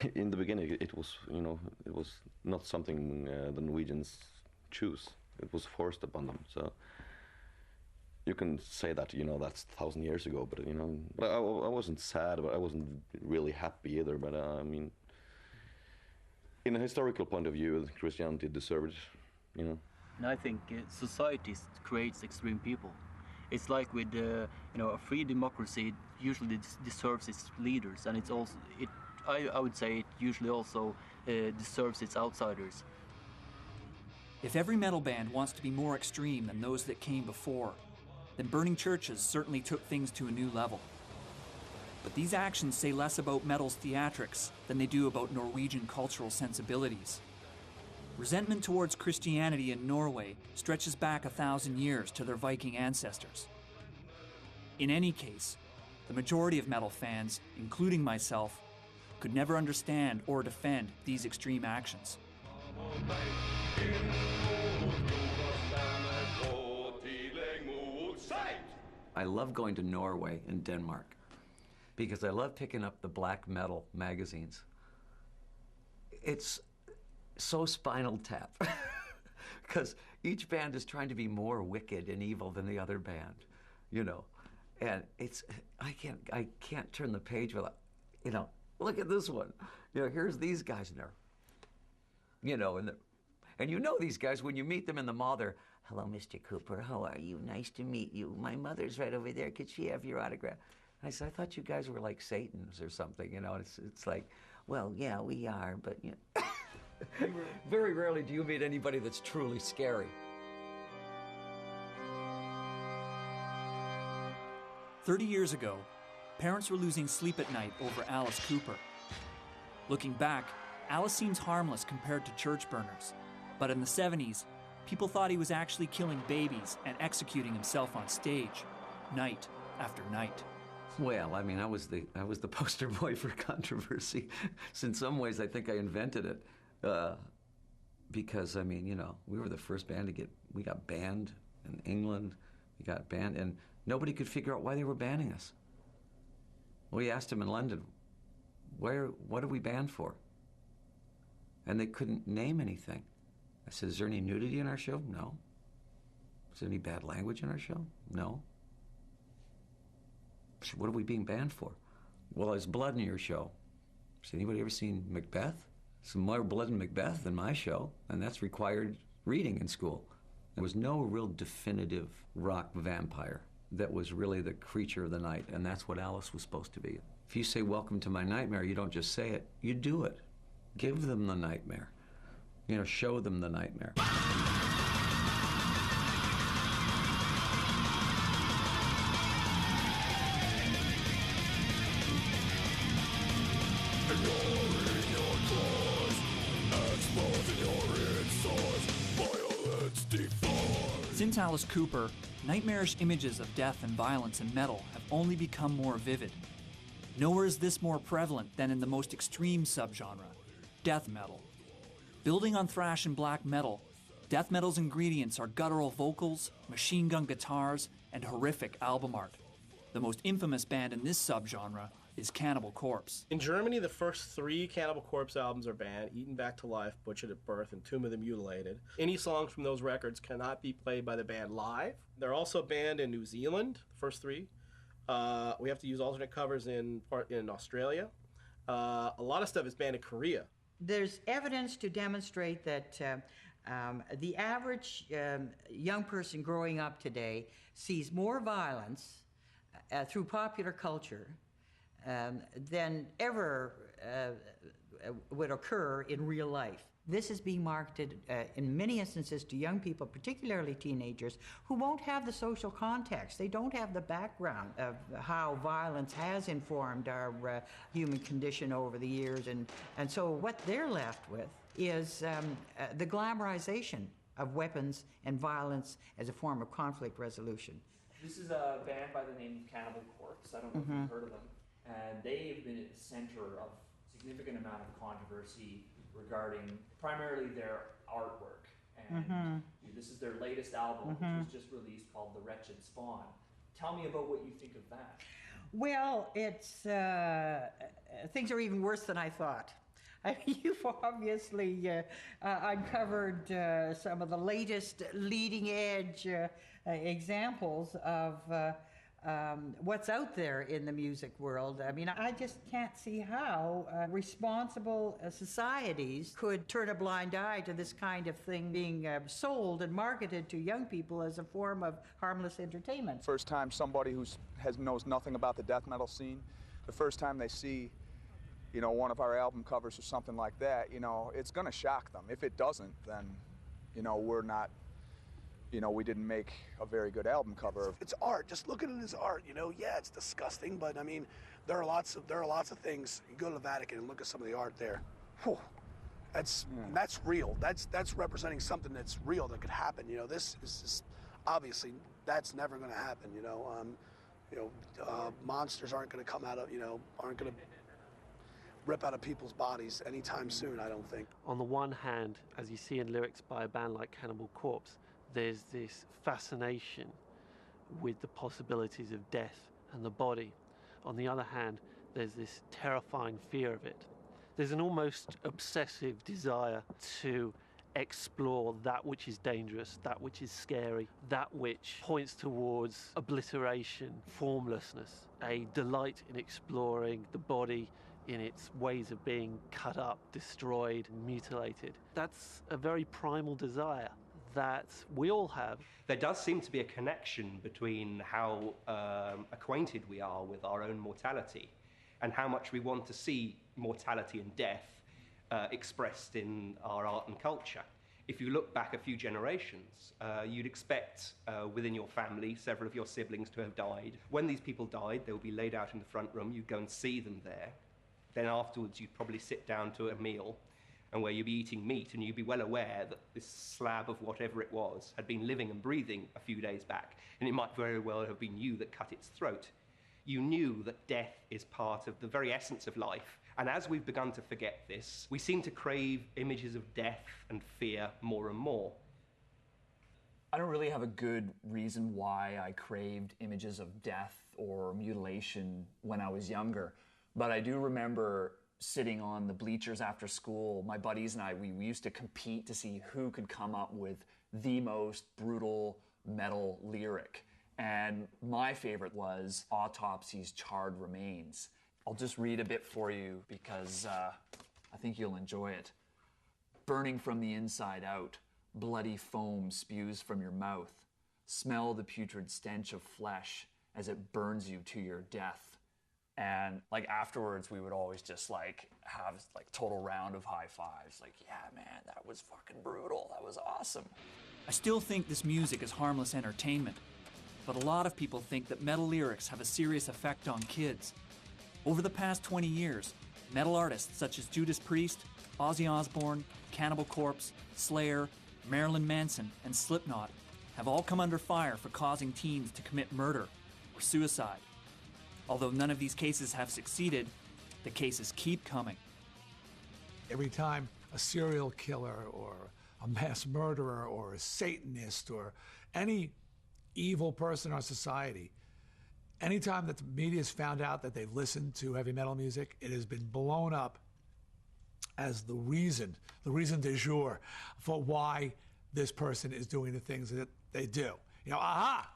In the beginning, it was, it was not something the Norwegians choose. It was forced upon them. So you can say that, that's 1,000 years ago, but I wasn't sad, but I wasn't really happy either. But I mean, in a historical point of view, Christianity deserved it. And I think society creates extreme people. It's like with a free democracy, it usually deserves its leaders, and it's also I would say it usually also deserves its outsiders. If every metal band wants to be more extreme than those that came before, then burning churches certainly took things to a new level. But these actions say less about metal's theatrics than they do about Norwegian cultural sensibilities. Resentment towards Christianity in Norway stretches back 1,000 years to their Viking ancestors. In any case, the majority of metal fans, including myself, could never understand or defend these extreme actions. I love going to Norway and Denmark because I love picking up the black metal magazines. It's so Spinal Tap because each band is trying to be more wicked and evil than the other band, and I can't turn the page without, look at this one. Here's these guys in there. And these guys, when you meet them in the mall, they're, "Hello, Mr. Cooper, how are you? Nice to meet you. My mother's right over there. Could she have your autograph?" And I said, "I thought you guys were like Satans or something." It's like, well, yeah, we are, but very rarely do you meet anybody that's truly scary. 30 years ago, parents were losing sleep at night over Alice Cooper. Looking back, Alice seems harmless compared to church burners. But in the 70s, people thought he was actually killing babies and executing himself on stage, night after night. Well, I mean, I was the poster boy for controversy. So in some ways, I think I invented it. Because, I mean, we were the first band we got banned in England. We got banned, and nobody could figure out why they were banning us. We asked them in London, what are we banned for? And they couldn't name anything. I said, "Is there any nudity in our show?" "No." "Is there any bad language in our show?" "No." I said, "What are we being banned for?" "Well, there's blood in your show." I said, "Anybody ever seen Macbeth?" Some more blood in Macbeth than my show, and that's required reading in school. There was no real definitive rock vampire that was really the creature of the night, and that's what Alice was supposed to be. If you say, "Welcome to my nightmare," you don't just say it, you do it. Give them the nightmare. Show them the nightmare. Since Alice Cooper, nightmarish images of death and violence in metal have only become more vivid. Nowhere is this more prevalent than in the most extreme subgenre, death metal. Building on thrash and black metal, death metal's ingredients are guttural vocals, machine gun guitars, and horrific album art. The most infamous band in this subgenre is Cannibal Corpse. In Germany, the first 3 Cannibal Corpse albums are banned: Eaten Back to Life, Butchered at Birth, and Tomb of the Mutilated. Any songs from those records cannot be played by the band live. They're also banned in New Zealand, the first 3. We have to use alternate covers in Australia. A lot of stuff is banned in Korea. There's evidence to demonstrate that the average young person growing up today sees more violence through popular culture than ever would occur in real life. This is being marketed in many instances to young people, particularly teenagers, who won't have the social context. They don't have the background of how violence has informed our human condition over the years. And so what they're left with is the glamorization of weapons and violence as a form of conflict resolution. This is a band by the name of Cannibal Corpse. I don't know if you've heard of them. And they have been at the center of a significant amount of controversy regarding primarily their artwork. And this is their latest album, which was just released, called The Wretched Spawn. Tell me about what you think of that. Well, it's things are even worse than I thought. I mean, you've obviously uncovered some of the latest leading edge examples of what's out there in the music world. I mean, I just can't see how responsible societies could turn a blind eye to this kind of thing being sold and marketed to young people as a form of harmless entertainment. First time somebody who knows nothing about the death metal scene, the first time they see, you know, one of our album covers or something like that, you know, it's gonna shock them. If it doesn't, then, you know, we're not, you know, we didn't make a very good album cover. It's art. Just look at it as art. You know, yeah, it's disgusting, but I mean, there are lots of things. You go to the Vatican and look at some of the art there. Whew, that's real. That's representing something that's real that could happen. You know, this is just, obviously that's never going to happen. You know, monsters aren't going to come out of, you know, aren't going to rip out of people's bodies anytime soon, I don't think. On the one hand, as you see in lyrics by a band like Cannibal Corpse, there's this fascination with the possibilities of death and the body. On the other hand, there's this terrifying fear of it. There's an almost obsessive desire to explore that which is dangerous, that which is scary, that which points towards obliteration, formlessness, a delight in exploring the body in its ways of being cut up, destroyed, mutilated. That's a very primal desire that we all have. There does seem to be a connection between how acquainted we are with our own mortality and how much we want to see mortality and death expressed in our art and culture. If you look back a few generations, you'd expect within your family several of your siblings to have died. When these people died, they would be laid out in the front room, you'd go and see them there. Then afterwards, you'd probably sit down to a meal and where you'd be eating meat, and you'd be well aware that this slab of whatever it was had been living and breathing a few days back, and it might very well have been you that cut its throat. You knew that death is part of the very essence of life, and as we've begun to forget this, we seem to crave images of death and fear more and more. I don't really have a good reason why I craved images of death or mutilation when I was younger, but I do remember sitting on the bleachers after school. My buddies and I, we used to compete to see who could come up with the most brutal metal lyric. And my favorite was Autopsy's Charred Remains. I'll just read a bit for you because I think you'll enjoy it. Burning from the inside out, bloody foam spews from your mouth. Smell the putrid stench of flesh as it burns you to your death. And like afterwards, we would always just like have like total round of high fives. Like, yeah, man, that was fucking brutal. That was awesome. I still think this music is harmless entertainment, but a lot of people think that metal lyrics have a serious effect on kids. Over the past 20 years, metal artists such as Judas Priest, Ozzy Osbourne, Cannibal Corpse, Slayer, Marilyn Manson, and Slipknot have all come under fire for causing teens to commit murder or suicide. Although none of these cases have succeeded, the cases keep coming. Every time a serial killer or a mass murderer or a Satanist or any evil person in our society, anytime that the media's found out that they've listened to heavy metal music, it has been blown up as the reason du jour for why this person is doing the things that they do. You know, aha!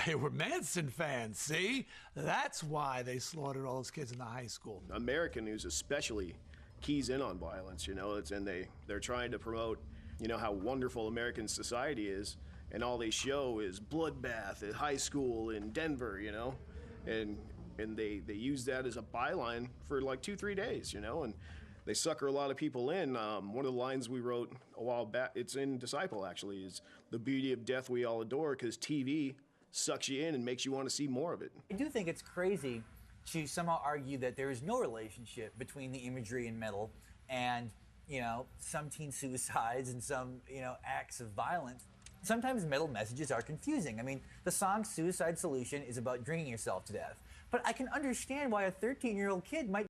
They were Manson fans, see? That's why they slaughtered all those kids in the high school. American news especially keys in on violence, you know, and they're trying to promote, you know, how wonderful American society is, and all they show is bloodbath at high school in Denver, you know, and they use that as a byline for like 2-3 days, you know, and they sucker a lot of people in. One of the lines we wrote a while back, it's in Disciple actually, is the beauty of death we all adore, because TV sucks you in and makes you want to see more of it. I do think it's crazy to somehow argue that there is no relationship between the imagery in metal and, you know, some teen suicides and some, you know, acts of violence. Sometimes metal messages are confusing. I mean, the song Suicide Solution is about drinking yourself to death. But I can understand why a 13-year-old kid might